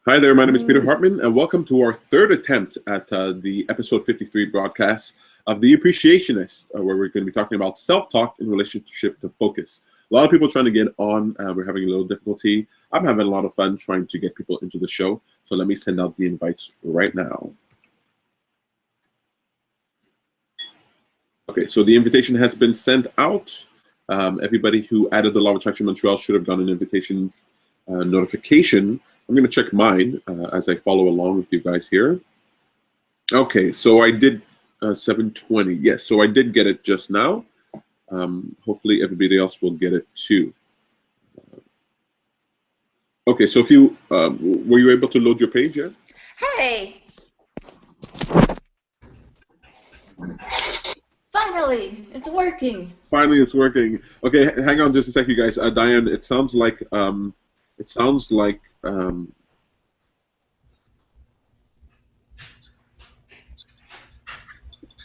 Hi there, my name is Peter Hartman, and welcome to our third attempt at the episode 53 broadcast of The Appreciationist, where we're going to be talking about self-talk in relationship to focus. A lot of people trying to get on. We're having a little difficulty. I'm having a lot of fun trying to get people into the show, so let me send out the invites right now. Okay, so the invitation has been sent out. Everybody who added the Law of Attraction Montreal should have gotten an invitation notification. I'm going to check mine as I follow along with you guys here. Okay, so I did 720. Yes, so I did get it just now. Hopefully everybody else will get it too. Okay, so if you were you able to load your page yet? Hey! Finally, it's working. Finally, it's working. Okay, hang on just a sec, you guys. Diane, it sounds like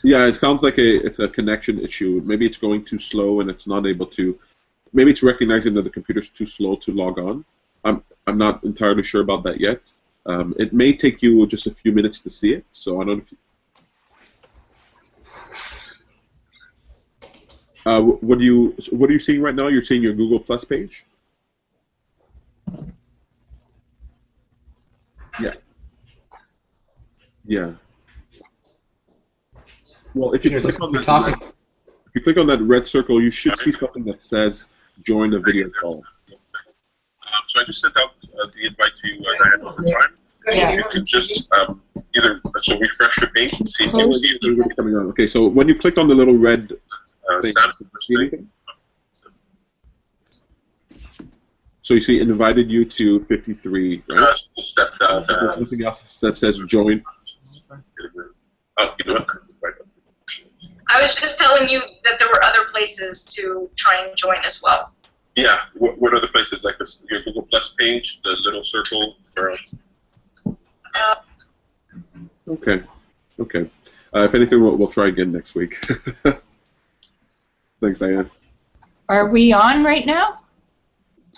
yeah, it sounds like it's a connection issue. Maybe it's going too slow and it's not able to. Maybe it's recognizing that the computer's too slow to log on. I'm not entirely sure about that yet. It may take you just a few minutes to see it. So I don't know if you, what are you seeing right now? You're seeing your Google Plus page. Yeah. Yeah. Well, if you click on that red circle, you should see something that says "Join a video call." So I just sent out the invite to Diane one more time. So if you can just either refresh your page and see if you see everybody's coming on. Okay, so when you clicked on the little red thing, see anything? So you see, it invited you to 53, right? Something else that says "Join." I was just telling you that there were other places to try and join as well. Yeah, what other places? Like this, your Google Plus page, the little circle, or else? Okay. If anything, we'll try again next week. Thanks, Diane. Are we on right now?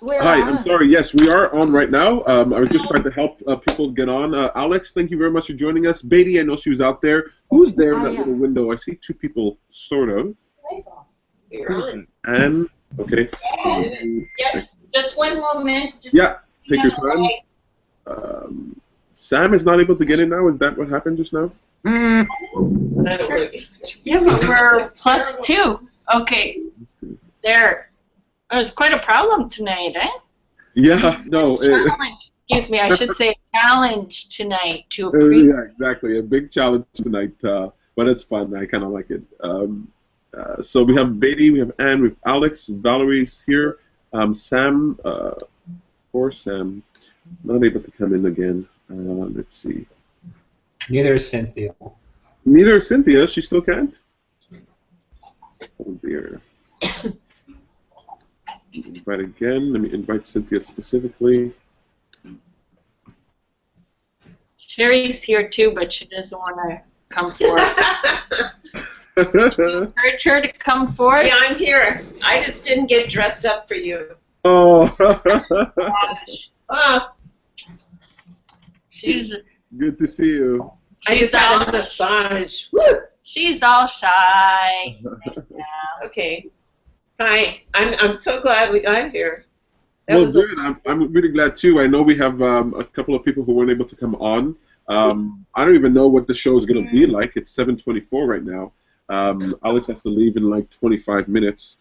Hi, I'm sorry. Yes, we are on right now. I was just trying to help people get on. Alex, thank you very much for joining us. Beatty, I know she was out there. Who's there in that little window? I see two people, sort of. And, okay. Yes, just one moment. Take your time. Sam is not able to get in now. Is that what happened just now? Yeah, but we're +2. Okay. There. It was quite a problem tonight, eh? Yeah, no. Excuse me, I should say challenge tonight to appreciate. Yeah, exactly. A big challenge tonight, but it's fun. I kind of like it. So we have Beatty, we have Anne, we have Alex, Valerie's here. Sam, poor Sam, not able to come in again. Let's see. Neither is Cynthia. Neither is Cynthia. She still can't? Oh, dear. Invite again. Let me invite Cynthia specifically. Sherry's here too, but she doesn't want to come forth. Encourage her to come forth. Yeah, I'm here. I just didn't get dressed up for you. Oh. She's good to see you. I just had a massage. Woo! She's all shy. Okay. Hi. I'm so glad we got here. Well, good. I'm really glad too. I know we have a couple of people who weren't able to come on. I don't even know what the show is going to be like. It's 7:24 right now. Alex has to leave in like 25 minutes.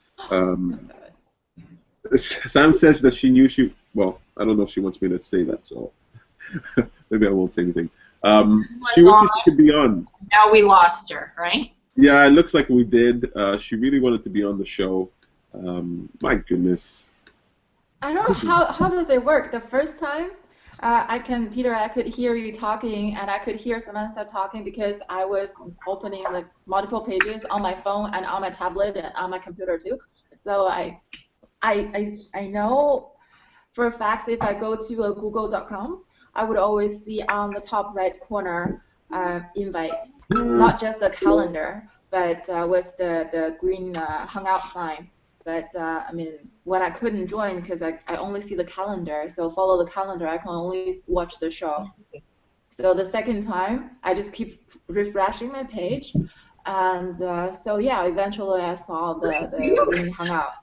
Sam says that she knew she. Well, I don't know if she wants me to say that, so maybe I won't say anything. She wishes she could be on. Now we lost her, right? Yeah, it looks like we did. She really wanted to be on the show. My goodness. I don't know how does it work. The first time, Peter, I could hear you talking, and I could hear Samantha talking because I was opening like multiple pages on my phone and on my tablet and on my computer too. So I know for a fact if I go to google.com, I would always see on the top right corner invite, not just the calendar, but with the green hangout sign. But I mean, when I couldn't join because I only see the calendar, so follow the calendar, I can only watch the show. So the second time, I just keep refreshing my page, and so yeah, eventually I saw the green hangout.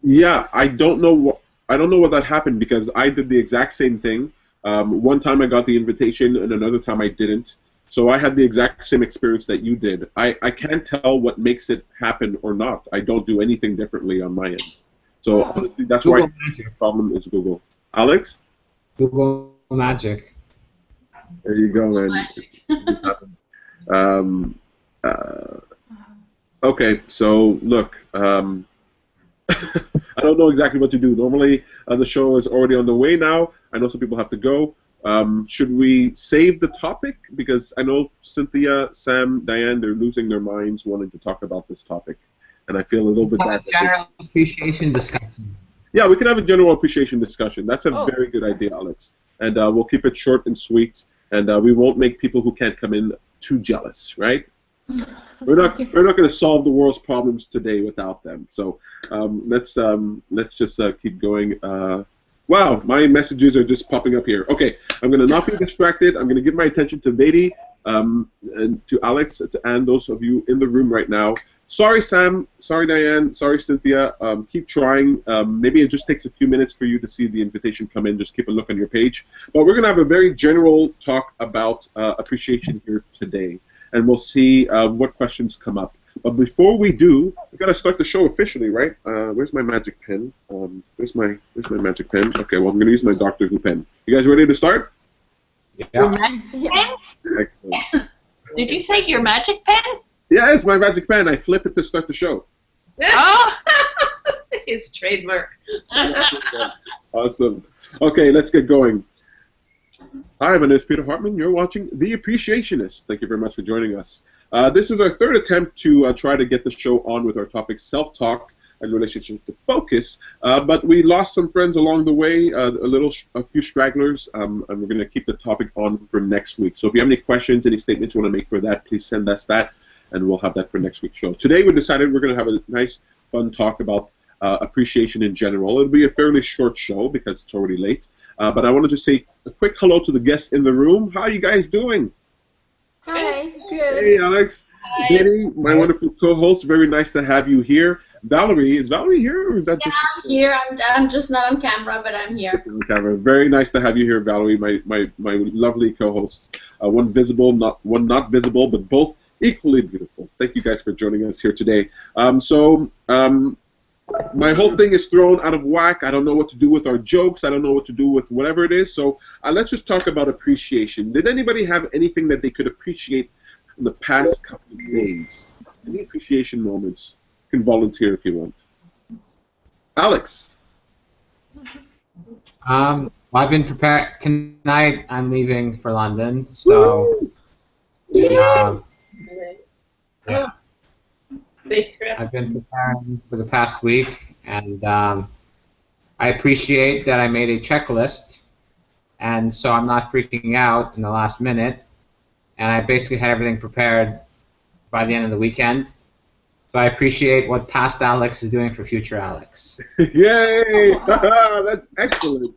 Yeah, I don't know what that happened because I did the exact same thing. One time I got the invitation, and another time I didn't. So I had the exact same experience that you did. I can't tell what makes it happen or not. I don't do anything differently on my end. So honestly, that's why the problem is Google. Alex? Google Magic. There you go, man. Magic. This happened. Okay, so look, I don't know exactly what to do. Normally, the show is already on the way now. I know some people have to go. Should we save the topic? Because I know Cynthia, Sam, Diane, they're losing their minds wanting to talk about this topic. And I feel a little bit bad. General appreciation discussion. Yeah, we can have a general appreciation discussion. That's a very good idea, Alex. And we'll keep it short and sweet. And we won't make people who can't come in too jealous, right? We're not going to solve the world's problems today without them. So let's just keep going. Wow, my messages are just popping up here. Okay, I'm going to not be distracted. I'm going to give my attention to Beatty and to Alex and those of you in the room right now. Sorry, Sam. Sorry, Diane. Sorry, Cynthia. Keep trying. Maybe it just takes a few minutes for you to see the invitation come in. Just keep a look on your page. But we're going to have a very general talk about appreciation here today. And we'll see what questions come up. But before we do, we've got to start the show officially, right? Where's my magic pen? Where's my magic pen? Okay, well, I'm going to use my Doctor Who pen. You guys ready to start? Yeah. Yeah. Excellent. Did you say your magic pen? Yeah, it's my magic pen. I flip it to start the show. Oh! His trademark. Awesome. Okay, let's get going. Hi, my name is Peter Hartman. You're watching The Appreciationist. Thank you very much for joining us. This is our third attempt to try to get the show on with our topic, self-talk and relationship to focus. But we lost some friends along the way, a few stragglers, and we're going to keep the topic on for next week. So if you have any questions, any statements you want to make for that, please send us that, and we'll have that for next week's show. Today we decided we're going to have a nice, fun talk about appreciation in general. It'll be a fairly short show because it's already late. But I want to just say a quick hello to the guests in the room. How are you guys doing? Hi, good. Hey, Alex. Hi. Betty, my wonderful co-host. Very nice to have you here. Valerie, is Valerie here, or is that just? I'm here. I'm just not on camera, but I'm here. Just on camera. Very nice to have you here, Valerie, my lovely co-host. One visible, one not visible, but both equally beautiful. Thank you guys for joining us here today. My whole thing is thrown out of whack. I don't know what to do with our jokes. I don't know what to do with whatever it is. So let's just talk about appreciation. Did anybody have anything that they could appreciate in the past couple of days? Any appreciation moments? You can volunteer if you want. Alex. I've been prepared. Tonight I'm leaving for London, so yeah. I've been preparing for the past week, and I appreciate that I made a checklist, and so I'm not freaking out in the last minute, and I basically had everything prepared by the end of the weekend. So I appreciate what past Alex is doing for future Alex. Yay! That's excellent.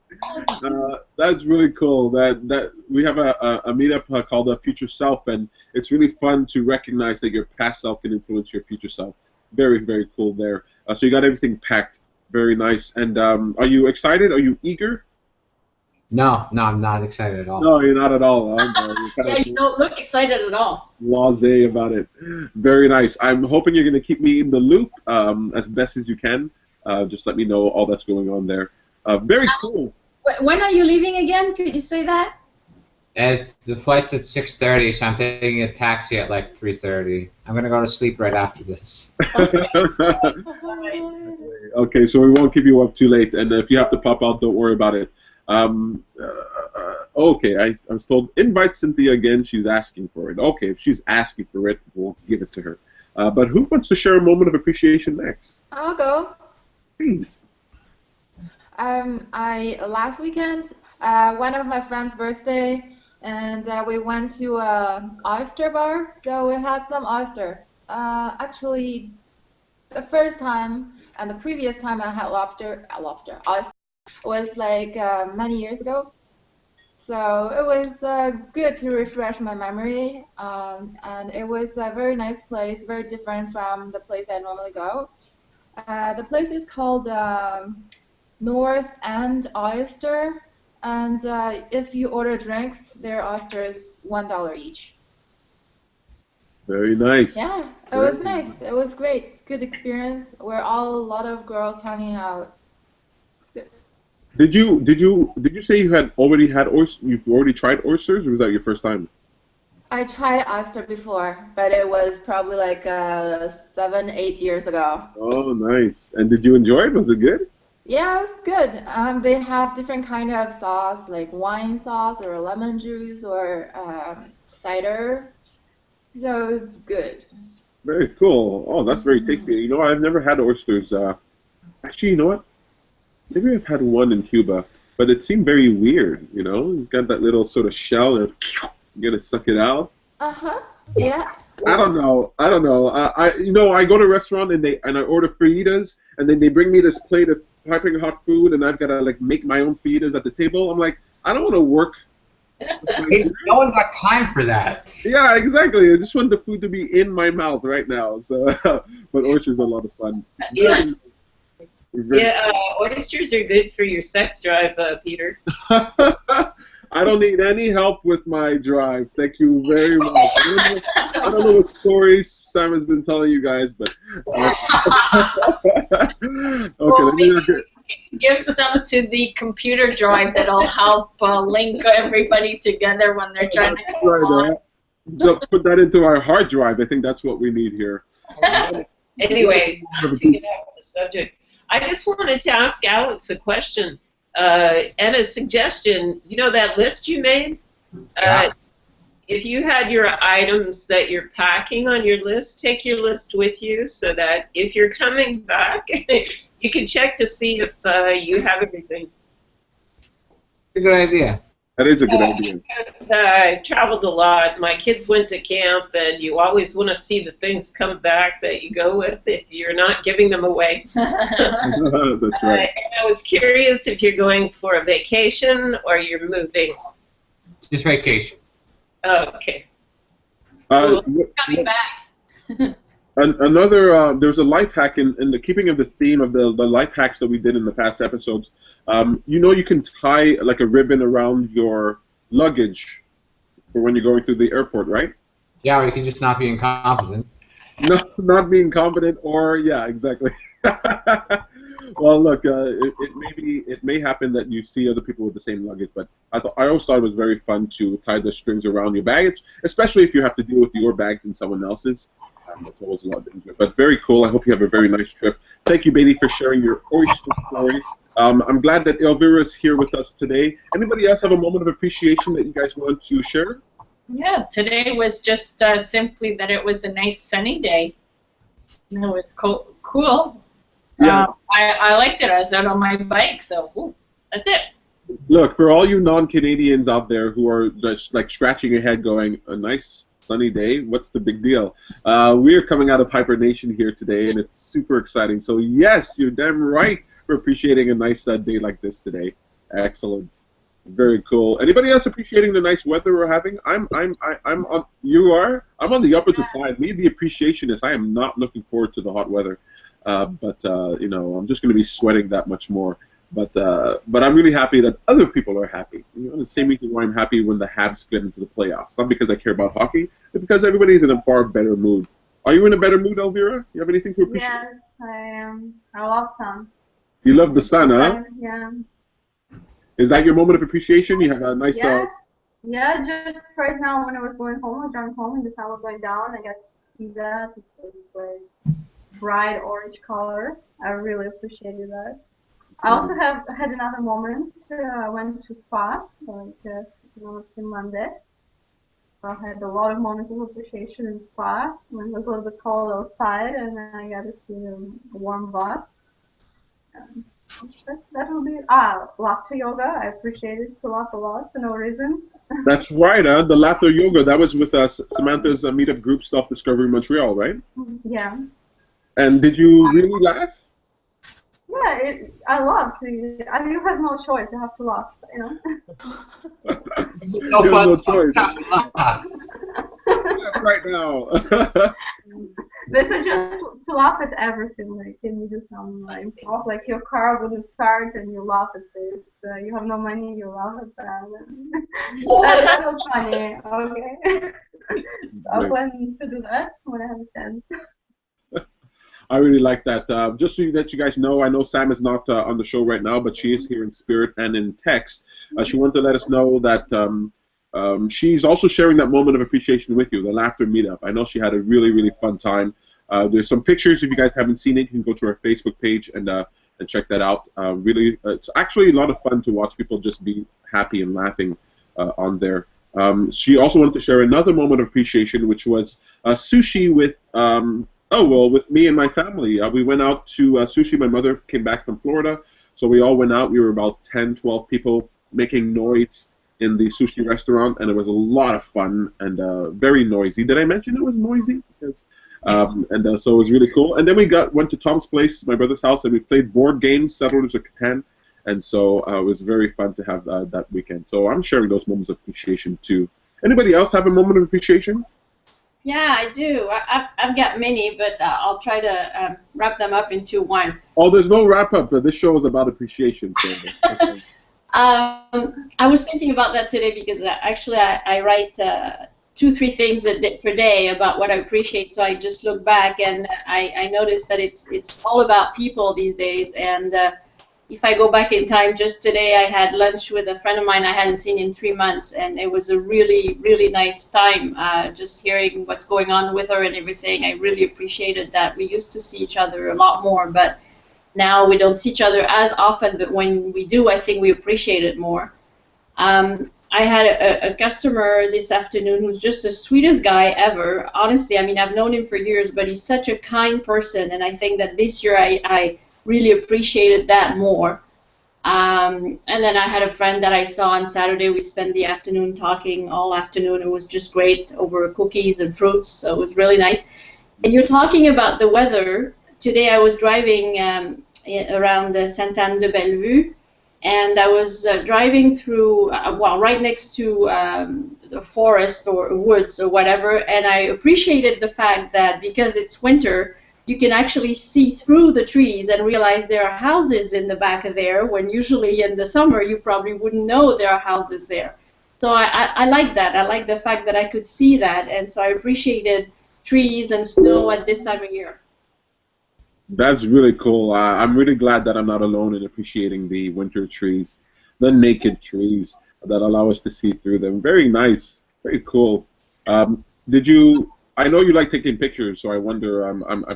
That's really cool. That we have a meetup called Future Self, and it's really fun to recognize that your past self can influence your future self. Very, very cool there. So you got everything packed. Very nice. And are you excited? Are you eager? No, I'm not excited at all. No, you're not at all. Huh? No, Yeah, you don't look excited at all. Blasé about it. Very nice. I'm hoping you're going to keep me in the loop as best as you can. Just let me know all that's going on there. Very cool. When are you leaving again? Could you say that? The flight's at 6:30, so I'm taking a taxi at like 3:30. I'm gonna go to sleep right after this. Okay, so we won't keep you up too late, and if you have to pop out, don't worry about it. Okay, I was told invite Cynthia again. She's asking for it. Okay, if she's asking for it, we'll give it to her. But who wants to share a moment of appreciation next? I'll go. Please. Last weekend, one of my friend's birthday, and we went to an oyster bar, so we had some oyster. Actually, the first time And the previous time I had oyster was like many years ago. So it was good to refresh my memory, and it was a very nice place, very different from the place I normally go. The place is called North End Oyster, and if you order drinks, their oyster is $1 each. Very nice. Yeah, it was nice. It was great. Good experience. We're all a lot of girls hanging out. It's good. Did you say you had already had oysters? You've already tried oysters, or was that your first time? I tried oyster before, but it was probably like 7, 8 years ago. Oh, nice. And did you enjoy it? Was it good? Yeah, it was good. They have different kind of sauce, like wine sauce or lemon juice or cider. So it's good. Very cool. Oh, that's very tasty. You know, I've never had oysters. Actually, you know what? Maybe I've had one in Cuba, but it seemed very weird. You know, you've got that little sort of shell, and you're gonna suck it out. Yeah. I don't know. I go to a restaurant and I order fajitas, and then they bring me this plate of piping hot food, and I've got to like make my own fajitas at the table. I'm like, I don't want to work. No one got time for that. Yeah, exactly. I just want the food to be in my mouth right now. So, but oysters are a lot of fun. Yeah. Yeah, oysters are good for your sex drive, Peter. I don't need any help with my drive. Thank you very much. I don't know what stories Sam has been telling you guys, but okay. Well, maybe give some to the computer drive that'll help link everybody together when they're trying to come on. Put that into our hard drive. I think that's what we need here. Anyway, not to get out of the subject. I just wanted to ask Alex a question and a suggestion. You know that list you made? Yeah. If you had your items that you're packing on your list, take your list with you so that if you're coming back, you can check to see if you have everything. A good idea. That is a good idea. Because I traveled a lot. My kids went to camp, and you always want to see the things come back that you go with if you're not giving them away. That's right. And I was curious if you're going for a vacation or you're moving. Just vacation. Oh, okay. Coming back. Another, there's a life hack in the keeping of the theme of the life hacks that we did in the past episodes. You know, you can tie like a ribbon around your luggage for when you're going through the airport, right? Yeah, or you can just not be incompetent. No, not being competent, or yeah, exactly. Well, look, it may happen that you see other people with the same luggage, but I always thought it was very fun to tie the strings around your baggage, especially if you have to deal with your bags and someone else's. It's always a lot easier. But very cool. I hope you have a very nice trip. Thank you, Beatty, for sharing your oyster stories. I'm glad that Elvira is here with us today. Anybody else have a moment of appreciation that you guys want to share? Yeah, today was just simply that it was a nice sunny day. It was cool. Yeah. I liked it. I was out on my bike, so that's it. Look, for all you non-Canadians out there who are just like scratching your head going, a nice sunny day, what's the big deal? We are coming out of Hibernation here today, and it's super exciting. So yes, you're damn right for appreciating a nice day like this today. Excellent. Very cool. Anybody else appreciating the nice weather we're having? I'm on. You are. I'm on the opposite side. Me, the appreciationist. I am not looking forward to the hot weather, but you know, I'm just going to be sweating that much more. But I'm really happy that other people are happy. You know, the same reason why I'm happy when the Habs get into the playoffs. Not because I care about hockey, but because everybody's in a far better mood. Are you in a better mood, Elvira? You have anything to appreciate? Yes, I am. I love sun. You love the sun, huh? Yeah. Is that your moment of appreciation? You have a nice... Yeah, just right now when I was going home, I was driving home and the sun was going down. I got to see that. It was like bright orange color. I really appreciated that. I also had another moment. I went to spa, like in Monday. I had a lot of moments of appreciation in spa when it was a little bit cold outside, and then I got to see a warm bath. That will be laughter yoga. I appreciate it to laugh a lot for no reason. That's right, huh? The laughter yoga. That was with Samantha's meetup group, Self Discovery Montreal, right? Yeah. And did you really laugh? Yeah, I love to. I mean, you have no choice. You have to laugh, you know. No There's fun. no choice. Laugh. Right now. They suggest to laugh at everything. Like, can you do some like improv? Like your car wouldn't start and you laugh at this. You have no money, you laugh at that. That was funny. Okay. I plan to do that when I have a chance. I really like that. Just so that you guys know, I know Sam is not on the show right now, but she is here in spirit and in text. She wanted to let us know that she's also sharing that moment of appreciation with you, the laughter meetup. I know she had a really, really fun time. There's some pictures. If you guys haven't seen it, you can go to our Facebook page and check that out. Really, it's actually a lot of fun to watch people just be happy and laughing on there. She also wanted to share another moment of appreciation, which was sushi with with me and my family. We went out to sushi. My mother came back from Florida, so we all went out. We were about 10, 12 people making noise in the sushi restaurant, and it was a lot of fun and very noisy. Did I mention it was noisy? Because, so it was really cool. And then we went to Tom's place, my brother's house, and we played board games, Settlers of Catan, and so it was very fun to have that weekend. So I'm sharing those moments of appreciation too. Anybody else have a moment of appreciation? Yeah, I do. I've got many, but I'll try to wrap them up into one. Oh, there's no wrap-up, but this show is about appreciation. So, okay. I was thinking about that today because actually I write 2-3 things per day about what I appreciate. So I just look back and I noticed that it's all about people these days. And if I go back in time, just today I had lunch with a friend of mine I hadn't seen in 3 months, and it was a really, really nice time. Just hearing what's going on with her and everything, I really appreciated that. We used to see each other a lot more, but now we don't see each other as often, but when we do, I think we appreciate it more. I had a customer this afternoon who's just the sweetest guy ever. Honestly, I mean, I've known him for years, but he's such a kind person, and I think that this year I really appreciated that more. And then I had a friend that I saw on Saturday. We spent the afternoon talking all afternoon. It was just great over cookies and fruits, so it was really nice. And you're talking about the weather. Today I was driving around Sainte-Anne-de-Bellevue, and I was driving through, right next to the forest or woods or whatever, and I appreciated the fact that because it's winter, you can actually see through the trees and realize there are houses in the back of there, when usually in the summer you probably wouldn't know there are houses there. So I like that. I like the fact that I could see that, and so I appreciated trees and snow at this time of year. That's really cool. I'm really glad that I'm not alone in appreciating the winter trees, the naked trees that allow us to see through them. Very nice. Very cool. I know you like taking pictures, so I wonder. I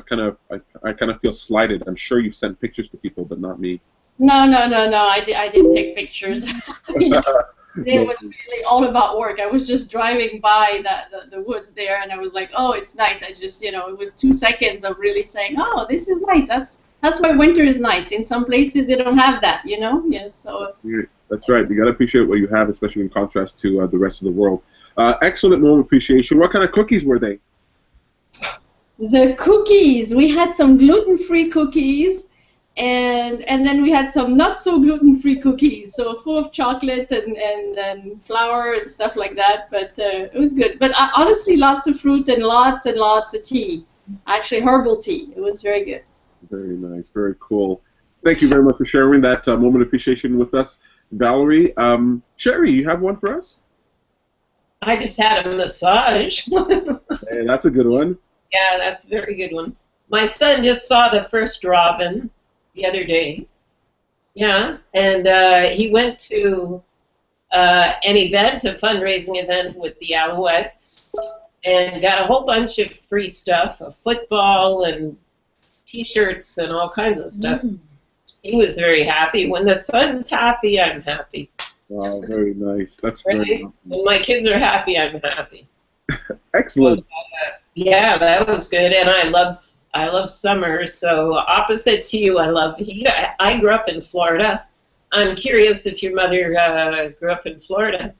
kind of feel slighted. I'm sure you've sent pictures to people, but not me. No. I didn't take pictures. It was really all about work. I was just driving by the woods there, and I was like, oh, it's nice. I just, it was 2 seconds of really saying, oh, this is nice. That's why winter is nice. In some places they don't have that, Yes, so. That's right. You gotta appreciate what you have, especially in contrast to the rest of the world. Excellent moment of appreciation. What kind of cookies were they? The cookies. We had some gluten-free cookies, and then we had some not so gluten-free cookies, so full of chocolate and flour and stuff like that. But it was good. But honestly, lots of fruit and lots of tea. Actually, herbal tea. It was very good. Very nice. Very cool. Thank you very much for sharing that moment of appreciation with us, Valerie. Sherry, you have one for us? I just had a massage. Hey, that's a good one. Yeah, that's a very good one. My son just saw the first robin the other day. Yeah, and he went to an event, a fundraising event with the Alouettes, and got a whole bunch of free stuff, a football and T-shirts and all kinds of stuff. He was very happy. When the son's happy, I'm happy. Wow, very nice. That's right? very awesome. When my kids are happy, I'm happy. Excellent. So, yeah, that was good, and I love summer. So opposite to you, I love heat. I grew up in Florida. I'm curious if your mother grew up in Florida.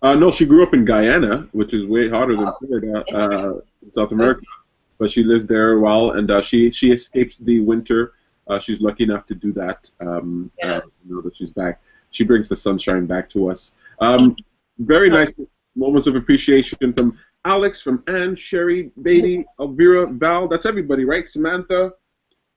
No, she grew up in Guyana, which is way hotter than Florida, in South America. But she lives there a while, and she escapes the winter She's lucky enough to do that. You know that she's back. She brings the sunshine back to us. Very nice moments of appreciation from Alex, from Anne, Sherry, Beatty, Elvira, Val. That's everybody, right? Samantha.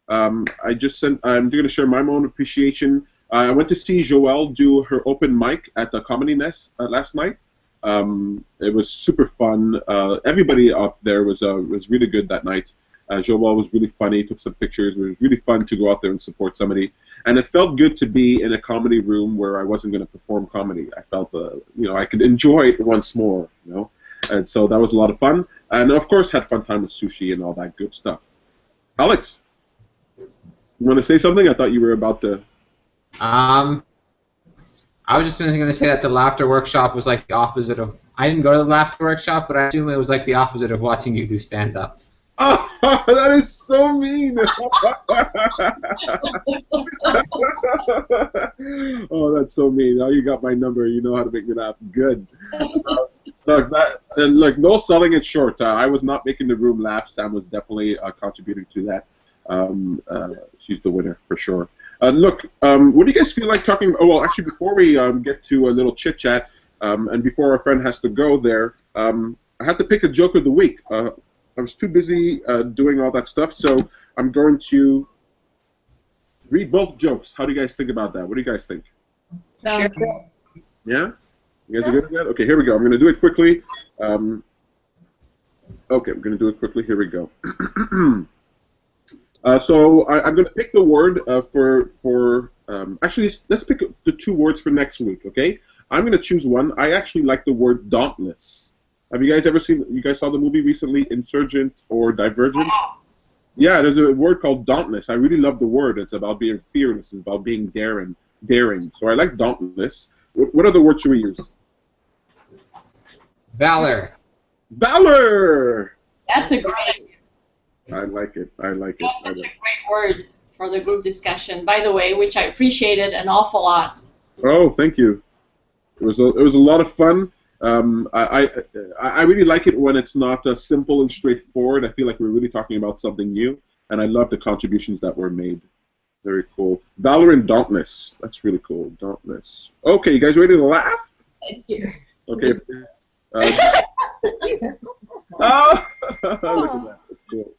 I'm going to share my own appreciation. I went to see Joelle do her open mic at the Comedy Nest last night. It was super fun. Everybody up there was really good that night. Joelle was really funny, took some pictures. It was really fun to go out there and support somebody. And it felt good to be in a comedy room where I wasn't going to perform comedy. I felt, I could enjoy it once more, And so that was a lot of fun. And, of course, had fun time with sushi and all that good stuff. Alex, you want to say something? I thought you were about to... I was just going to say that the laughter workshop was like the opposite of... I didn't go to the laughter workshop, but I assume it was like the opposite of watching you do stand-up. Oh, that is so mean! Oh, that's so mean. Now you got my number. You know how to make me laugh. Good. Look, no selling it short. I was not making the room laugh. Sam was definitely contributing to that. She's the winner for sure. Look, what do you guys feel like talking? Oh, well, actually, before we get to a little chit chat, and before our friend has to go there, I had to pick a joke of the week. I was too busy doing all that stuff, so I'm going to read both jokes. How do you guys think about that? What do you guys think? Sounds good. Yeah? You guys are good at that? Okay, here we go. I'm going to do it quickly. Okay, I'm going to do it quickly. Here we go. So I'm going to pick the word actually, let's pick the 2 words for next week, okay? I'm going to choose one. I actually like the word dauntless. Have you guys ever seen, you guys saw the movie recently, Insurgent or Divergent? Yeah, there's a word called dauntless. I really love the word. It's about being fearless. It's about being daring. So I like dauntless. What other word should we use? Valor. Valor! That's a great... I like it. That's such a great word for the group discussion, by the way, which I appreciated an awful lot. Oh, thank you. It was a lot of fun. I really like it when it's not simple and straightforward. I feel like we're really talking about something new, and I love the contributions that were made. Very cool. Valor and dauntless. That's really cool. Dauntless. Okay, you guys ready to laugh? Thank you. Okay. Oh, look at that. That's cool.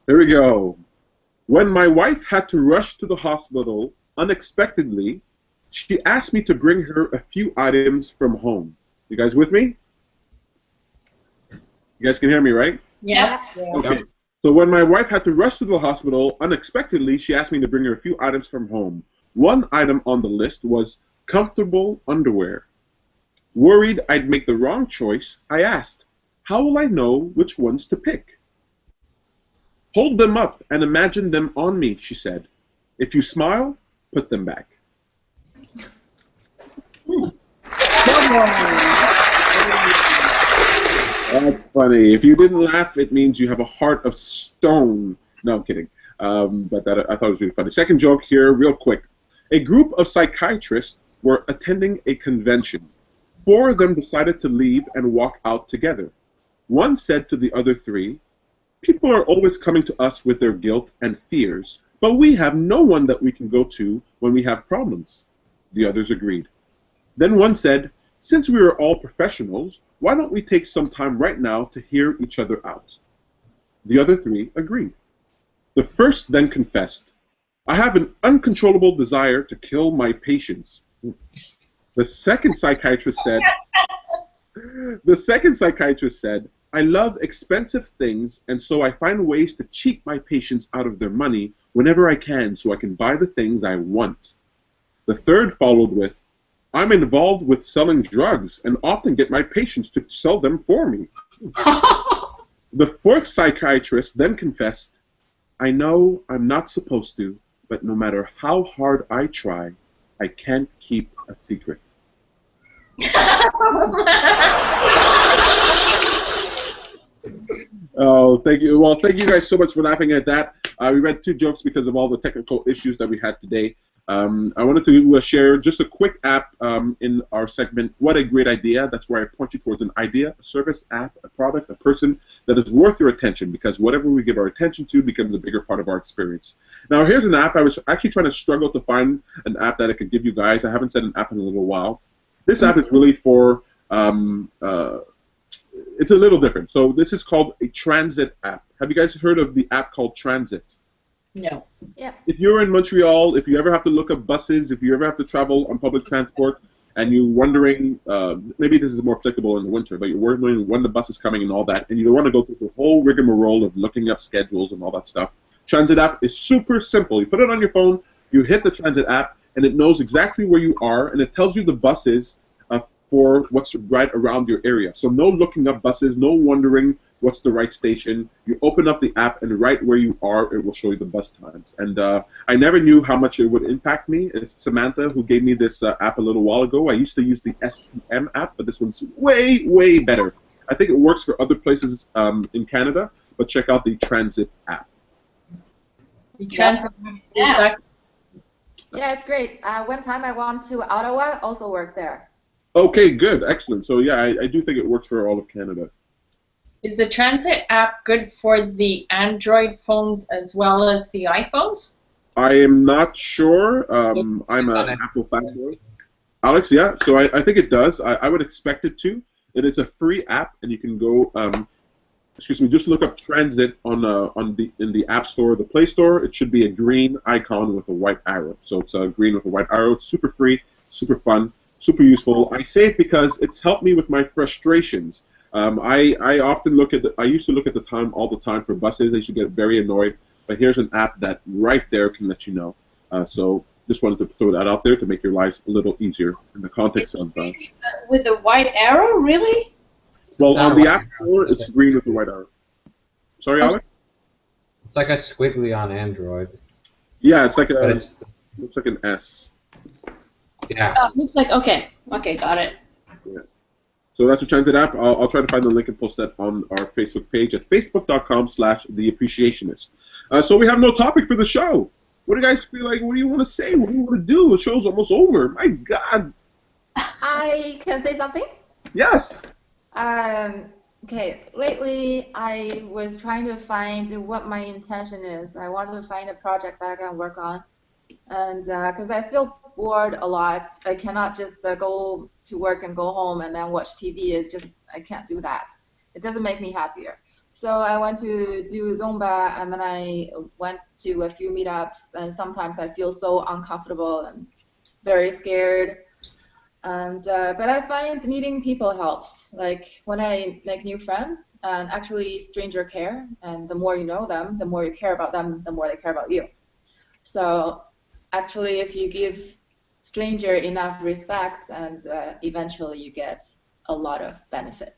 Here we go. When my wife had to rush to the hospital unexpectedly, she asked me to bring her a few items from home. You guys with me? You guys can hear me, right? Yeah. Okay. So when my wife had to rush to the hospital unexpectedly, she asked me to bring her a few items from home. One item on the list was comfortable underwear. Worried I'd make the wrong choice, I asked, "How will I know which ones to pick?" "Hold them up and imagine them on me," she said. "If you smile, put them back." That's funny. If you didn't laugh, it means you have a heart of stone. No, I'm kidding. But I thought it was really funny. Second joke here, real quick. A group of psychiatrists were attending a convention. 4 of them decided to leave and walk out together. One said to the other 3, "People are always coming to us with their guilt and fears, but we have no one that we can go to when we have problems." The others agreed. Then one said, "Since we are all professionals, why don't we take some time right now to hear each other out?" The other 3 agreed. The first then confessed, "I have an uncontrollable desire to kill my patients." The second psychiatrist said, "I love expensive things, and so I find ways to cheat my patients out of their money whenever I can so I can buy the things I want." The third followed with, "I'm involved with selling drugs and often get my patients to sell them for me." The fourth psychiatrist then confessed, "I know I'm not supposed to, but no matter how hard I try, I can't keep a secret." Oh, thank you. Well, thank you guys so much for laughing at that. We read 2 jokes because of all the technical issues that we had today. I wanted to share just a quick app in our segment, What a Great Idea. That's where I point you towards an idea, a service, app, a product, a person that is worth your attention, because whatever we give our attention to becomes a bigger part of our experience. Now, here's an app. I was actually trying to struggle to find an app that I could give you guys. I haven't said an app in a little while. This app is really for, it's a little different. So this is called a transit app. Have you guys heard of the app called Transit? No. Yeah. If you're in Montreal, if you ever have to look up buses, if you ever have to travel on public transport, and you're wondering, maybe this is more applicable in the winter, but you're wondering when the bus is coming and all that, and you don't want to go through the whole rigmarole of looking up schedules and all that stuff, Transit app is super simple. You put it on your phone, you hit the Transit app, and it knows exactly where you are, and it tells you the buses for what's right around your area. So no looking up buses, no wondering what's the right station. You open up the app, and right where you are, it will show you the bus times. And I never knew how much it would impact me. It's Samantha who gave me this app a little while ago. I used to use the STM app, but this one's way, way better. I think it works for other places in Canada, but check out the Transit app. Transit. Yeah, it's great. One time I went to Ottawa, also worked there. Okay, good, excellent. So yeah, I do think it works for all of Canada. Is the Transit app good for the Android phones as well as the iPhones? I am not sure. I'm an Apple fanboy. Alex, yeah, so I think it does. I would expect it to. And it's a free app, and you can go, excuse me, just look up Transit in the App Store or the Play Store. It should be a green icon with a white arrow. So it's green with a white arrow. It's super free, super fun, super useful. I say it because it's helped me with my frustrations. I often look at I used to look at the time all the time for buses. I used to get very annoyed. But here's an app that right there can let you know. So just wanted to throw that out there to make your lives a little easier in the context of. With the white arrow, really? Well, on the App Store, it's green with the white arrow. Sorry, Alex? It's like a squiggly on Android. Yeah, it's like looks like an S. Yeah. Looks like, okay, got it. Yeah. So that's a Transit app. I'll try to find the link and post that on our Facebook page at facebook.com/theappreciationist. So we have no topic for the show. What do you guys feel like? What do you want to say? What do you want to do? The show's almost over. My God. I can say something? Yes. Okay, lately I was trying to find what my intention is. I want to find a project that I can work on. And because I feel bored a lot, I cannot just go to work and go home and then watch TV. I can't do that. It doesn't make me happier. So I went to do Zumba, and then I went to a few meetups, and sometimes I feel so uncomfortable and very scared. And but I find meeting people helps. Like when I make new friends, and actually stranger care, and the more you know them, the more you care about them, the more they care about you. So actually, if you give stranger enough respect, and eventually you get a lot of benefit.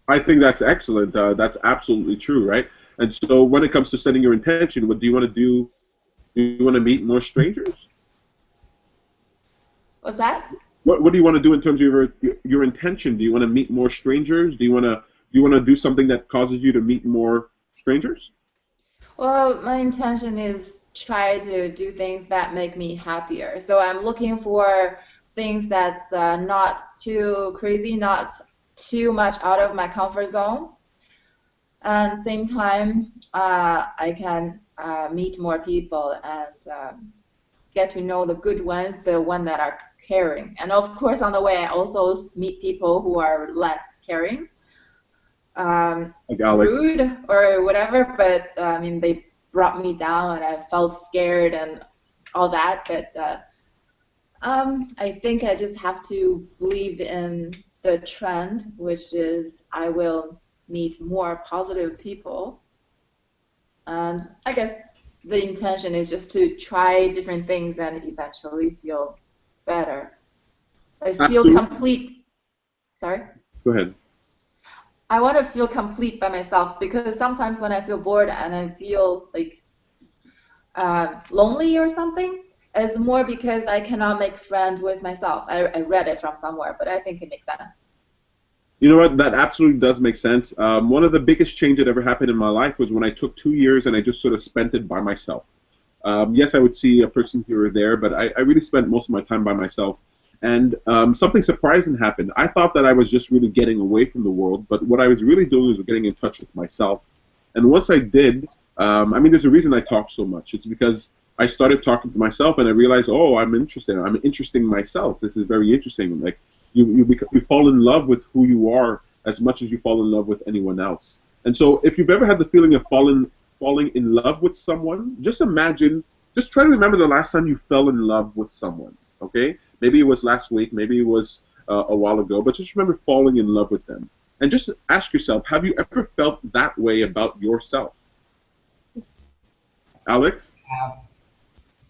I think that's excellent. That's absolutely true, right? And so when it comes to setting your intention, what do you want to do? Do you want to meet more strangers? What's that? What do you want to do in terms of your intention? Do you want to meet more strangers? Do you want to do something that causes you to meet more strangers? Well, my intention is try to do things that make me happier. So I'm looking for things that's not too crazy, not too much out of my comfort zone. And at the same time, I can meet more people and get to know the good ones, the ones that are caring. And of course, on the way, I also meet people who are less caring, like Alex. rude or whatever. But I mean, they brought me down, and I felt scared and all that. But I think I just have to believe in the trend, which is I will meet more positive people. And I guess the intention is just to try different things and eventually feel better. I feel Absolutely. complete. Sorry? Go ahead. I want to feel complete by myself, because sometimes when I feel bored and I feel like lonely or something, it's more because I cannot make friends with myself. I read it from somewhere, but I think it makes sense. You know what? That absolutely does make sense. One of the biggest changes that ever happened in my life was when I took 2 years and I just sort of spent it by myself. Yes, I would see a person here or there, but I really spent most of my time by myself. And something surprising happened. I thought that I was just really getting away from the world, but what I was really doing was getting in touch with myself. And once I did, I mean, there's a reason I talk so much. It's because I started talking to myself, and I realized, oh, I'm interested. I'm interesting myself. This is very interesting. Like you fall in love with who you are as much as you fall in love with anyone else. And so, if you've ever had the feeling of falling in love with someone, just imagine, just try to remember the last time you fell in love with someone. Okay. Maybe it was last week, maybe it was a while ago, but just remember falling in love with them. And just ask yourself, have you ever felt that way about yourself? Alex?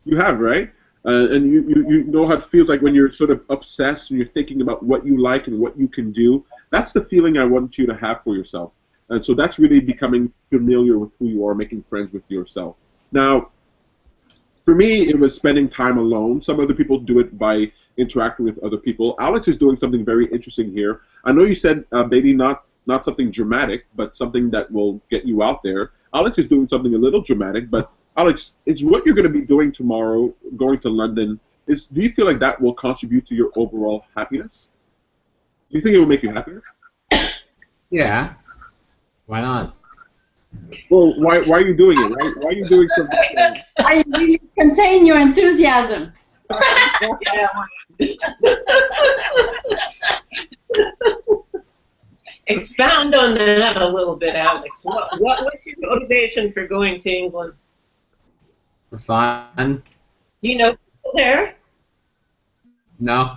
You have, right? And you know how it feels like when you're sort of obsessed and you're thinking about what you like and what you can do. That's the feeling I want you to have for yourself. And so that's really becoming familiar with who you are, making friends with yourself. Now, for me, it was spending time alone. Some other people do it by interacting with other people. Alex is doing something very interesting here. I know you said, maybe not something dramatic, but something that will get you out there. Alex is doing something a little dramatic, but Alex, is what you're going to be doing tomorrow, going to London, do you feel like that will contribute to your overall happiness? Do you think it will make you happier? Yeah. Why not? Well, why are you doing it? Why are you doing something? I really contain your enthusiasm. Expound on that a little bit, Alex. What's your motivation for going to England? For fun? Do you know people there? No.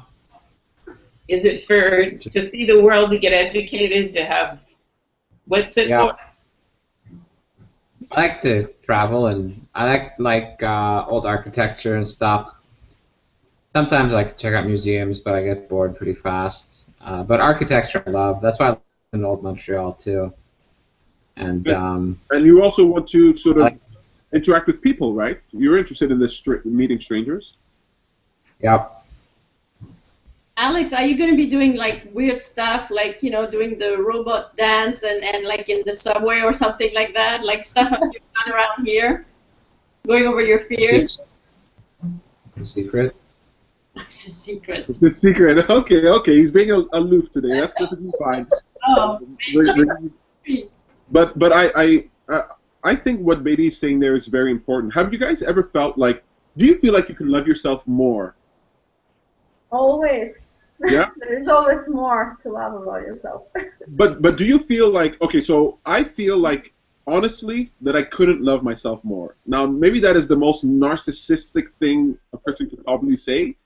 Is it to see the world, to get educated, to have, what's it for? I like to travel, and I like old architecture and stuff. Sometimes I like to check out museums, but I get bored pretty fast. But architecture I love. That's why I live in Old Montreal too. And you also want to sort of interact with people, right? You're interested in this meeting strangers. Yep. Alex, are you going to be doing like weird stuff, like, you know, doing the robot dance and like in the subway or something like that, like stuff that you've done around here, going over your fears? The secret. It's a secret. It's the secret. Okay. He's being aloof today. That's perfectly fine. Oh. But I think what Beatty is saying there is very important. Have you guys ever felt like, do you feel like you can love yourself more? Always. Yeah. There's always more to love about yourself. But do you feel like, okay, so I feel like, honestly, that I couldn't love myself more. Now, maybe that is the most narcissistic thing a person could probably say,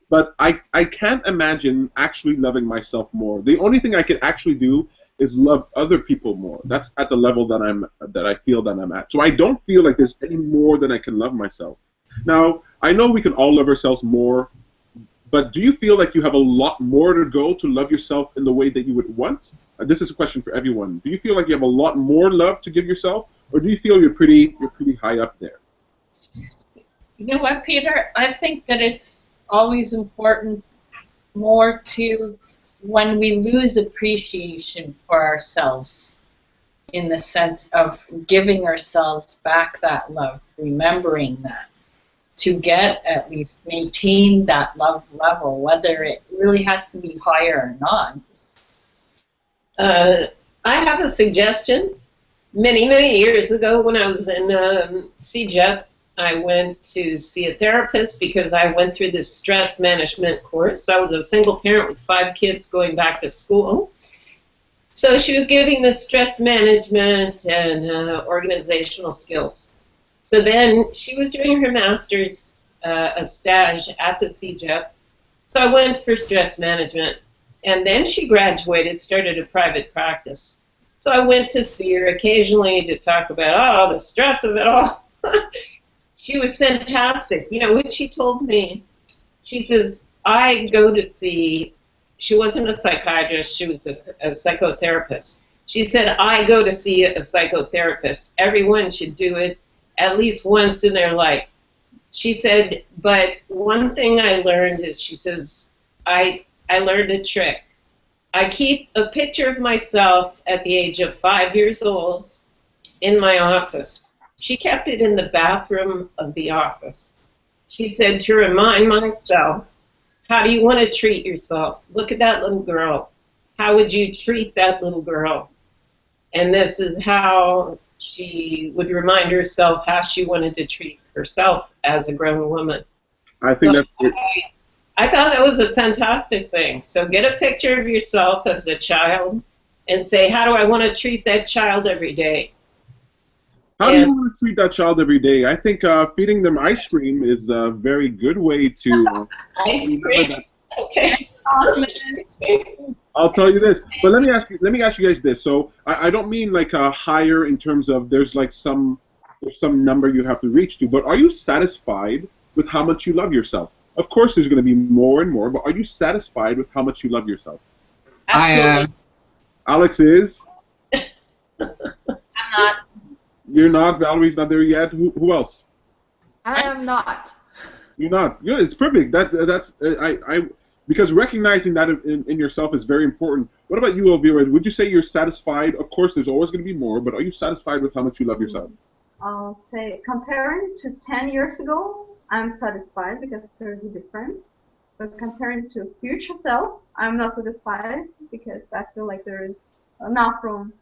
but I can't imagine actually loving myself more. The only thing I can actually do is love other people more. That's at the level that I feel that I'm at. So I don't feel like there's any more than I can love myself. Now, I know we can all love ourselves more, but do you feel like you have a lot more to go to love yourself in the way that you would want? This is a question for everyone. Do you feel like you have a lot more love to give yourself, or do you feel you're pretty high up there? You know what, Peter? I think that it's always important more to, when we lose appreciation for ourselves, in the sense of giving ourselves back that love, remembering that, to get, at least maintain that love level, whether it really has to be higher or not. I have a suggestion. Many years ago, when I was in CJEP, I went to see a therapist because I went through this stress management course. I was a single parent with 5 kids going back to school. So she was giving this stress management and organizational skills. So then she was doing her master's, a stage at the CJEP. So I went for stress management. And then she graduated, started a private practice. So I went to see her occasionally to talk about, the stress of it all. She was fantastic. You know what she told me? She says, I go to see, she wasn't a psychiatrist, she was a psychotherapist. She said, I go to see a psychotherapist. Everyone should do it at least once in their life. She said, but one thing I learned is, she says, I learned a trick. I keep a picture of myself at the age of 5 years old in my office. She kept it in the bathroom of the office. She said, to remind myself, how do you want to treat yourself? Look at that little girl. How would you treat that little girl? And this is how she would remind herself how she wanted to treat herself as a grown woman. I think So that's. I thought that was a fantastic thing. So get a picture of yourself as a child and say, how do I want to treat that child every day? How do you want to treat that child every day? I think feeding them ice cream is a very good way to. Ice cream. Okay. I'll tell you this, but let me ask you guys this. So I don't mean like a higher in terms of there's some number you have to reach to, but are you satisfied with how much you love yourself? Of course, there's going to be more and more, but are you satisfied with how much you love yourself? Absolutely. I am. Alex is. I'm not. You're not. Valerie's not there yet. Who else? I am not. You're not. Good. It's perfect. That's because recognizing that in yourself is very important. What about you, Elvira? Would you say you're satisfied? Of course, there's always going to be more, but are you satisfied with how much you love yourself? I'll say, comparing to 10 years ago, I'm satisfied because there's a difference. But comparing to future self, I'm not satisfied because I feel like there is enough room.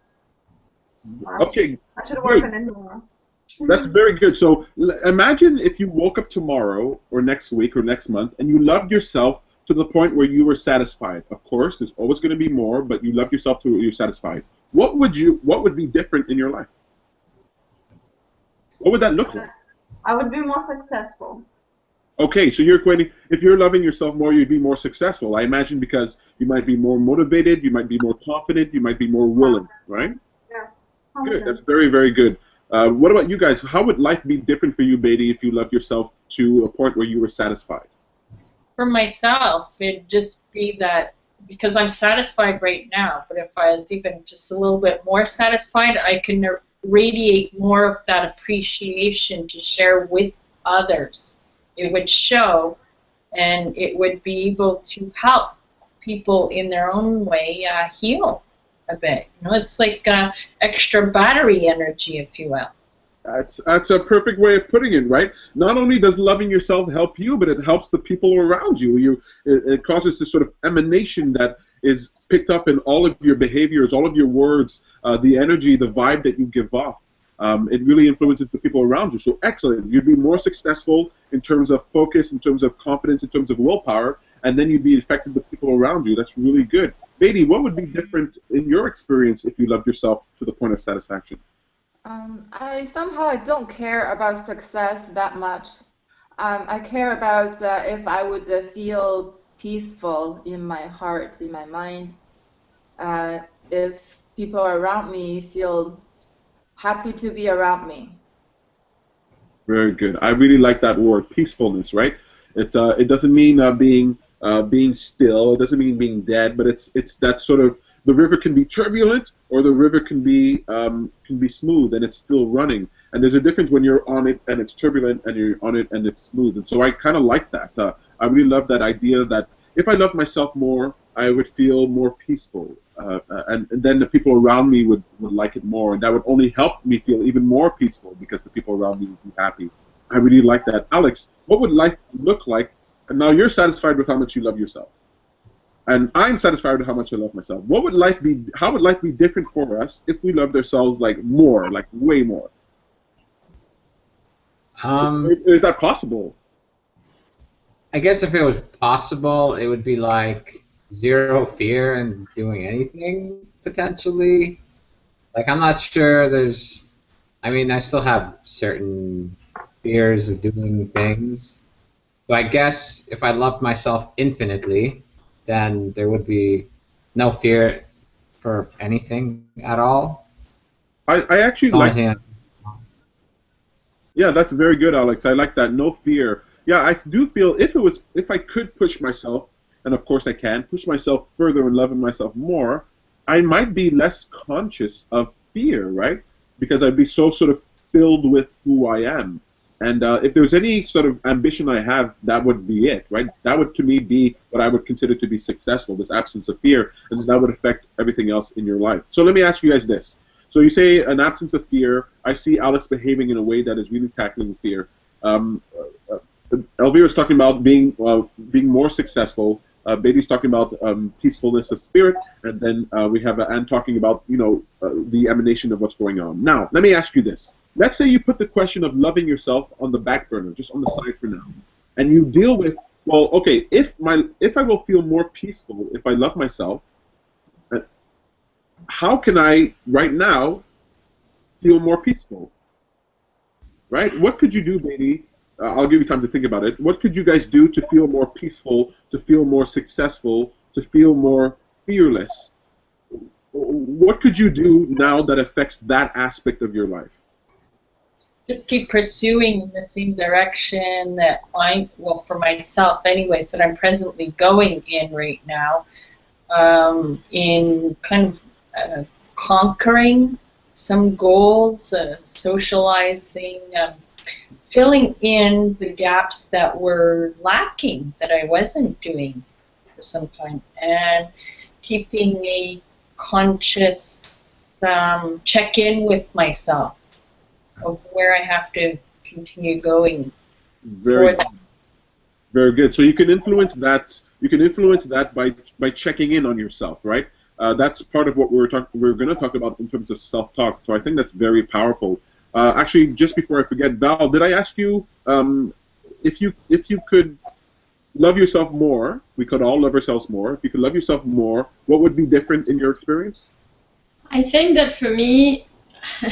Okay. I should work on it more. That's very good. So imagine if you woke up tomorrow or next week or next month and you loved yourself to the point where you were satisfied. Of course, there's always going to be more, but you love yourself to you're satisfied. What would be different in your life? What would that look like? I would be more successful. Okay, so you're equating, if you're loving yourself more, you'd be more successful. I imagine because you might be more motivated, you might be more confident, you might be more willing, right? Yeah. Good. That's very, very good. What about you guys? How would life be different for you, Beatty, if you loved yourself to a point where you were satisfied? For myself, it'd just be that, because I'm satisfied right now, but if I was even just a little bit more satisfied, I can radiate more of that appreciation to share with others. It would show, and it would be able to help people in their own way heal a bit. You know, it's like extra battery energy, if you will. That's a perfect way of putting it, right? Not only does loving yourself help you, but it helps the people around you. It causes this sort of emanation that is picked up in all of your behaviors, all of your words, the energy, the vibe that you give off. It really influences the people around you. So excellent. You'd be more successful in terms of focus, in terms of confidence, in terms of willpower, and then you'd be affecting the people around you. That's really good. Beatty, what would be different in your experience if you loved yourself to the point of satisfaction? I don't care about success that much. I care about if I would feel peaceful in my heart, in my mind. If people around me feel happy to be around me. Very good. I really like that word, peacefulness, right? It doesn't mean being still. It doesn't mean being dead, but it's that sort of, the river can be turbulent or the river can be smooth and it's still running. And there's a difference when you're on it and it's turbulent and you're on it and it's smooth. And so I kind of like that. I really love that idea that if I loved myself more, I would feel more peaceful. And then the people around me would like it more. And that would only help me feel even more peaceful because the people around me would be happy. I really like that. Alex, what would life look like? And now you're satisfied with how much you love yourself. And I'm satisfied with how much I love myself. What would life be? How would life be different for us if we loved ourselves like more, like way more? Is that possible? I guess if it was possible, it would be like zero fear in doing anything, potentially. Like, I'm not sure there's... I mean, I still have certain fears of doing things. So I guess if I loved myself infinitely, then there would be no fear for anything at all. I actually like... Yeah, that's very good, Alex. I like that. No fear. Yeah, I do feel if I could push myself, and of course I can, push myself further and loving myself more, I might be less conscious of fear, right? Because I'd be so sort of filled with who I am. And if there's any sort of ambition I have, that would be it, right? That would, to me, be what I would consider to be successful, this absence of fear, and that would affect everything else in your life. So let me ask you guys this. So you say an absence of fear. I see Alex behaving in a way that is really tackling fear. Elvira's talking about being more successful. Beatty's talking about peacefulness of spirit, and then we have Anne talking about the emanation of what's going on. Now, let me ask you this. Let's say you put the question of loving yourself on the back burner, just on the side for now, and you deal with, well, okay, if I will feel more peaceful if I love myself, how can I right now feel more peaceful? Right? What could you do, Beatty? I'll give you time to think about it. What could you guys do to feel more peaceful, to feel more successful, to feel more fearless? What could you do now that affects that aspect of your life? Just keep pursuing in the same direction that well, for myself anyways, that I'm presently going in right now, in kind of conquering some goals, socializing, filling in the gaps that were lacking, that I wasn't doing for some time, and keeping a conscious check-in with myself of where I have to continue going. Very good. So you can influence that. You can influence that by checking in on yourself, right? That's part of what we're going to talk about in terms of self-talk. So I think that's very powerful. Actually, just before I forget, Val, did I ask you if you could love yourself more? We could all love ourselves more. If you could love yourself more, what would be different in your experience? I think that for me,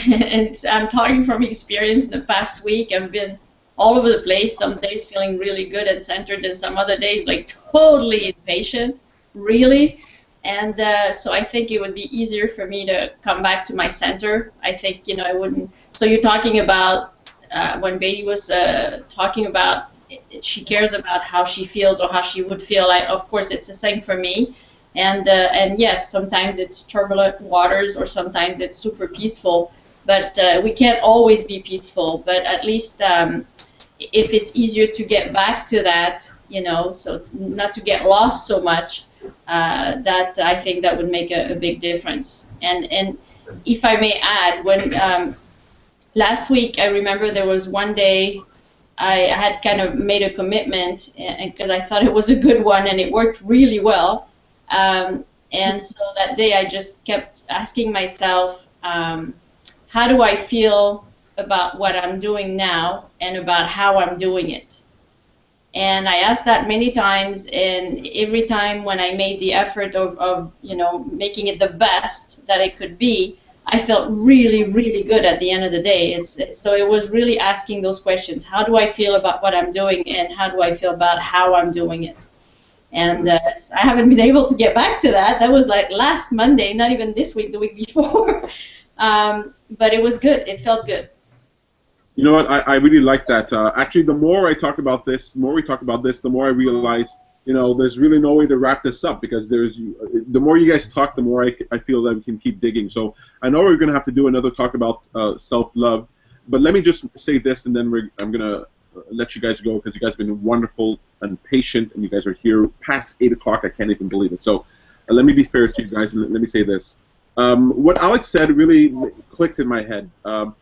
and I'm talking from experience, in the past week I've been all over the place. Some days feeling really good and centered, and some other days like totally impatient, really. And so I think it would be easier for me to come back to my center. I think, I wouldn't. So you're talking about when Beatty was talking about she cares about how she feels or how she would feel. Of course, it's the same for me. And yes, sometimes it's turbulent waters, or sometimes it's super peaceful. But we can't always be peaceful. But at least if it's easier to get back to that, so not to get lost so much. That I think that would make a big difference. And if I may add, when last week I remember there was one day I had kind of made a commitment, because I thought it was a good one and it worked really well. And so that day I just kept asking myself, how do I feel about what I'm doing now and about how I'm doing it? And I asked that many times, and every time when I made the effort of making it the best that it could be, I felt really, really good at the end of the day. So it was really asking those questions. How do I feel about what I'm doing, and how do I feel about how I'm doing it? And I haven't been able to get back to that. That was like last Monday, not even this week, the week before. But it was good. It felt good. You know what? I really like that. Actually, the more I talk about this, the more we talk about this, the more I realize, there's really no way to wrap this up, because the more you guys talk, the more I feel that we can keep digging. So I know we're going to have to do another talk about self-love, but let me just say this, and then I'm going to let you guys go, because you guys have been wonderful and patient, and you guys are here past 8 o'clock. I can't even believe it. So let me be fair to you guys, and let me say this. What Alex said really clicked in my head.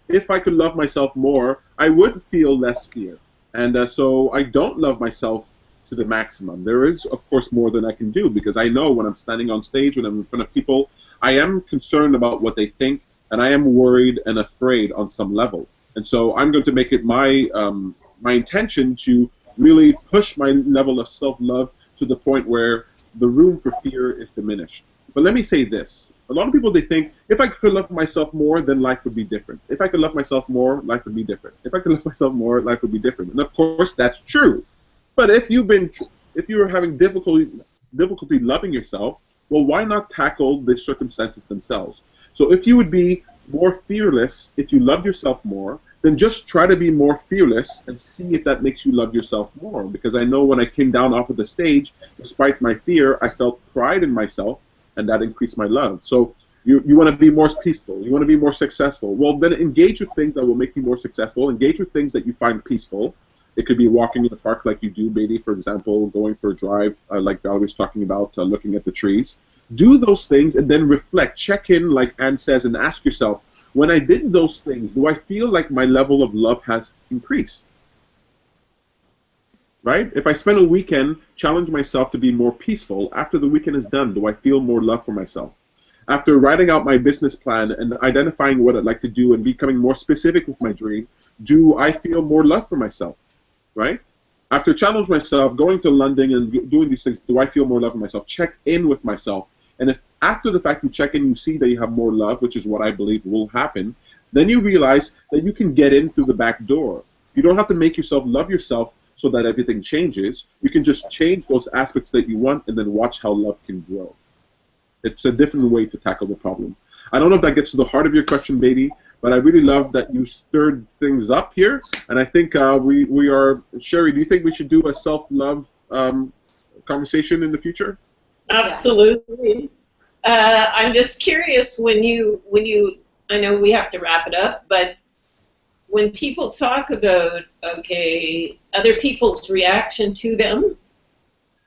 If I could love myself more, I would feel less fear. And so I don't love myself to the maximum. There is, of course, more than I can do, because I know when I'm standing on stage, when I'm in front of people, I am concerned about what they think, and I am worried and afraid on some level. And so I'm going to make it my intention to really push my level of self-love to the point where the room for fear is diminished. But let me say this. A lot of people, they think, if I could love myself more, then life would be different. If I could love myself more, life would be different. If I could love myself more, life would be different. And of course, that's true. But if you're having difficulty loving yourself, well, why not tackle the circumstances themselves? So if you would be more fearless, if you loved yourself more, then just try to be more fearless and see if that makes you love yourself more. Because I know when I came down off of the stage, despite my fear, I felt pride in myself, and that increased my love. So you want to be more peaceful. You want to be more successful. Well, then engage with things that will make you more successful. Engage with things that you find peaceful. It could be walking in the park like you do, Beatty, for example, going for a drive, like Valerie was talking about, looking at the trees. Do those things and then reflect. Check in, like Anne says, and ask yourself, when I did those things, do I feel like my level of love has increased? Right? If I spend a weekend, challenge myself to be more peaceful. After the weekend is done, do I feel more love for myself? After writing out my business plan and identifying what I'd like to do and becoming more specific with my dream, do I feel more love for myself? Right? After challenge myself, going to London and doing these things, do I feel more love for myself? Check in with myself. And if after the fact you check in, you see that you have more love, which is what I believe will happen, then you realize that you can get in through the back door. You don't have to make yourself love yourself so that everything changes. You can just change those aspects that you want and then watch how love can grow. It's a different way to tackle the problem. I don't know if that gets to the heart of your question, Beatty, but I really love that you stirred things up here. And I think we are... Sherry, do you think we should do a self-love conversation in the future? Absolutely. I'm just curious when you... I know we have to wrap it up, but when people talk about, okay, other people's reaction to them,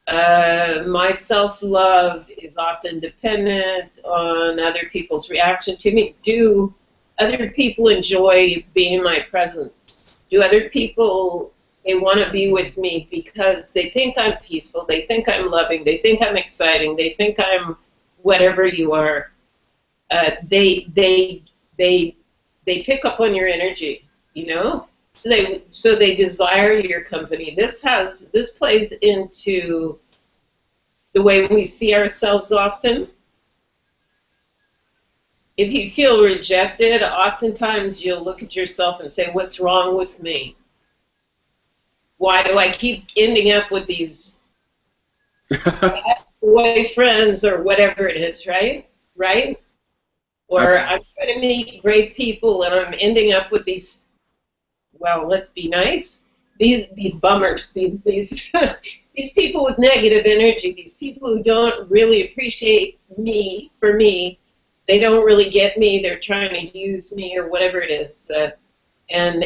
my self-love is often dependent on other people's reaction to me. Do other people enjoy being in my presence? Do other people, they want to be with me because they think I'm peaceful, they think I'm loving, they think I'm exciting, they think I'm whatever you are. They pick up on your energy. You know, so they desire your company. This plays into the way we see ourselves often. If you feel rejected, oftentimes you'll look at yourself and say, "What's wrong with me? Why do I keep ending up with these boyfriends or whatever it is?" Right? Or I'm trying to meet great people and I'm ending up with these. Well, let's be nice. These bummers, these these people with negative energy, these people who don't really appreciate me for me, they don't really get me. They're trying to use me or whatever it is. And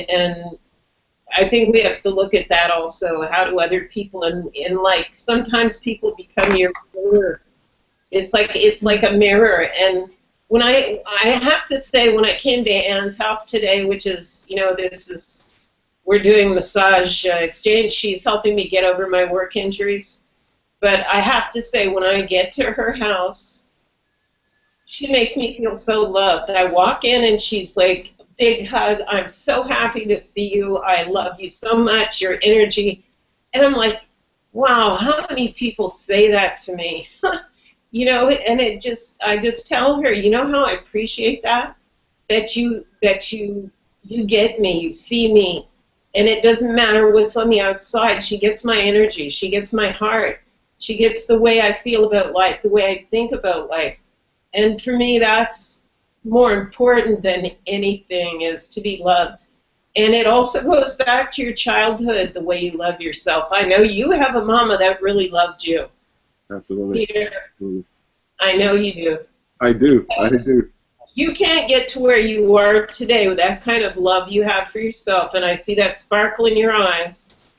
I think we have to look at that also. How do other people and like sometimes people become your mirror. It's like a mirror. And when I have to say, when I came to Anne's house today, which is, you know, we're doing massage exchange. She's helping me get over my work injuries. But I have to say, when I get to her house, she makes me feel so loved. I walk in and she's like, big hug. I'm so happy to see you. I love you so much, your energy. And I'm like, wow, how many people say that to me? You know, and I just tell her, you know how I appreciate that you get me, you see me, and it doesn't matter what's on the outside. She gets my energy, she gets my heart, she gets the way I feel about life, the way I think about life. And for me, that's more important than anything, is to be loved. And it also goes back to your childhood, the way you love yourself. I know you have a mama that really loved you. Absolutely. Peter, I know you do. I do. You can't get to where you are today with that kind of love you have for yourself, and I see that sparkle in your eyes.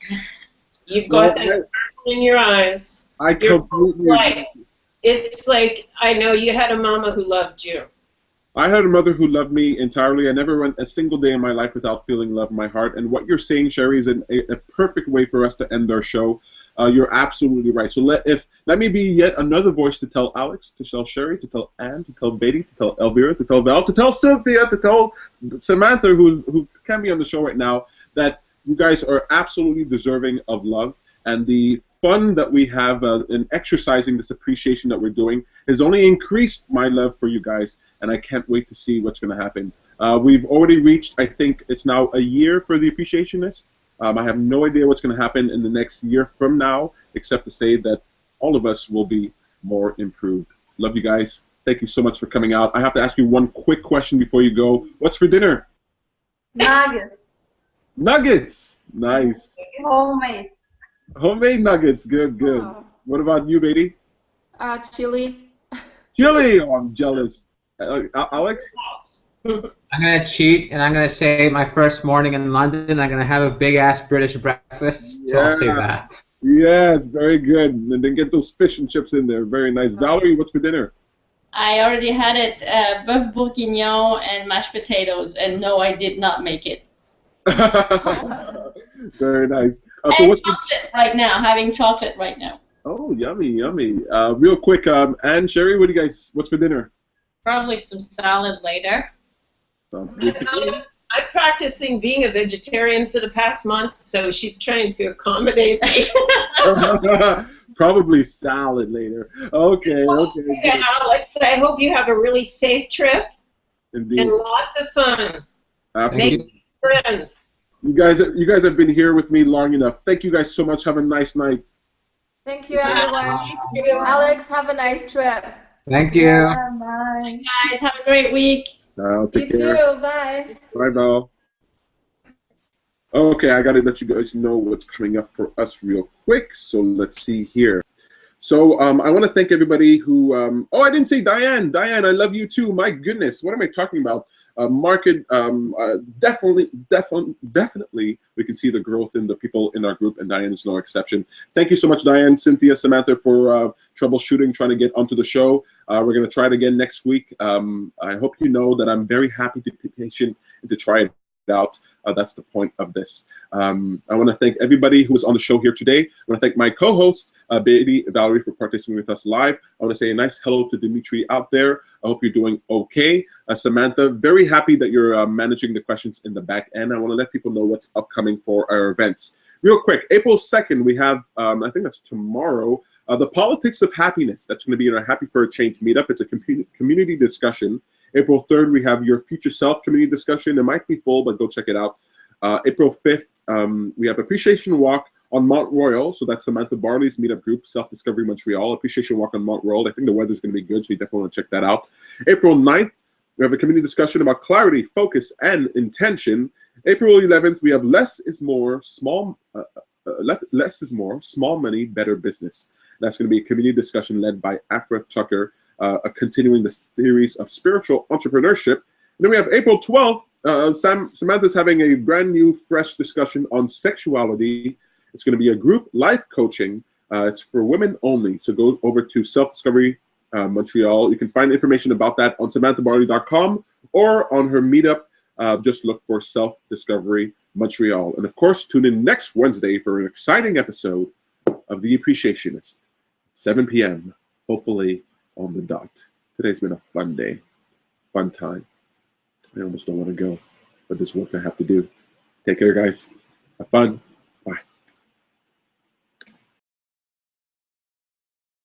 You've got that sparkle in your eyes. I completely agree. It's like, I know you had a mama who loved you. I had a mother who loved me entirely. I never went a single day in my life without feeling love in my heart. And what you're saying, Sherry, is a perfect way for us to end our show. You're absolutely right. So let me be yet another voice to tell Alex, to tell Sherry, to tell Anne, to tell Beatty, to tell Elvira, to tell Val, to tell Cynthia, to tell Samantha, who can't be on the show right now, that you guys are absolutely deserving of love. And the fun that we have in exercising this appreciation that we're doing has only increased my love for you guys, and I can't wait to see what's going to happen. We've already reached, I think it's now a year for the Appreciationist. I have no idea what's going to happen in the next year from now, except to say that all of us will be more improved. Love you guys. Thank you so much for coming out. I have to ask you one quick question before you go. What's for dinner? Nuggets. Nuggets. Nice. Homemade. Homemade nuggets. Good, good. Oh. What about you, Beatty? Chili. Chili. Oh, I'm jealous. Alex? I'm going to cheat, and I'm going to say my first morning in London, I'm going to have a big-ass British breakfast, so I'll say that. Yes, very good. And then get those fish and chips in there. Very nice. Valerie, what's for dinner? I already had it, boeuf bourguignon and mashed potatoes, and no, I did not make it. Very nice. And chocolate right now, having chocolate right now. Oh, yummy, yummy. Real quick, Anne, Sherry, what do you guys, what's for dinner? Probably some salad later. Sounds good to me. I'm practicing being a vegetarian for the past month, so she's trying to accommodate me. Probably salad later. Okay, okay. Yeah, Alex, I hope you have a really safe trip. Indeed. And lots of fun. Absolutely. Make friends. You guys have been here with me long enough. Thank you guys so much. Have a nice night. Thank you, everyone. Alex, have a nice trip. Thank you. Yeah, bye. Guys, have a great week. Take You care. too. Bye. Bye, Val. Okay, I gotta let you guys know what's coming up for us real quick. So let's see here. So I want to thank everybody who. Oh, I didn't say Diane. Diane, I love you too. My goodness, what am I talking about? Market, definitely, we can see the growth in the people in our group, and Diane is no exception. Thank you so much, Diane, Cynthia, Samantha, for troubleshooting, trying to get onto the show. We're going to try it again next week. I hope you know that I'm very happy to be patient and to try it out. That's the point of this. I want to thank everybody who was on the show here today. I want to thank my co-hosts, Bailey, Valerie, for participating with us live. I want to say a nice hello to Dimitri out there. I hope you're doing okay. Samantha, very happy that you're managing the questions in the back end. I want to let people know what's upcoming for our events. Real quick, April 2nd, we have, I think that's tomorrow, the Politics of Happiness. That's going to be in our Happy for a Change meetup. It's a community discussion. April 3rd, we have Your Future Self community discussion. It might be full, but go check it out. April 5th, we have Appreciation Walk on Mount Royal. So that's Samantha Barley's meetup group, Self-Discovery Montreal. Appreciation Walk on Mount Royal. I think the weather's going to be good, so you definitely want to check that out. April 9th, we have a community discussion about clarity, focus, and intention. April 11th, we have Less is More, Small Money, Better Business. That's going to be a community discussion led by Afra Tucker, continuing the series of spiritual entrepreneurship. And then we have April 12th, Samantha's having a brand new, fresh discussion on sexuality. It's going to be a group life coaching. It's for women only. So go over to Self-Discovery Montreal. You can find information about that on samanthabarley.com or on her meetup. Just look for Self-Discovery Montreal. And of course, tune in next Wednesday for an exciting episode of The Appreciationist, 7 p.m., hopefully on the dot. Today's been a fun day, fun time. I almost don't want to go, but there's work I have to do. Take care, guys. Have fun.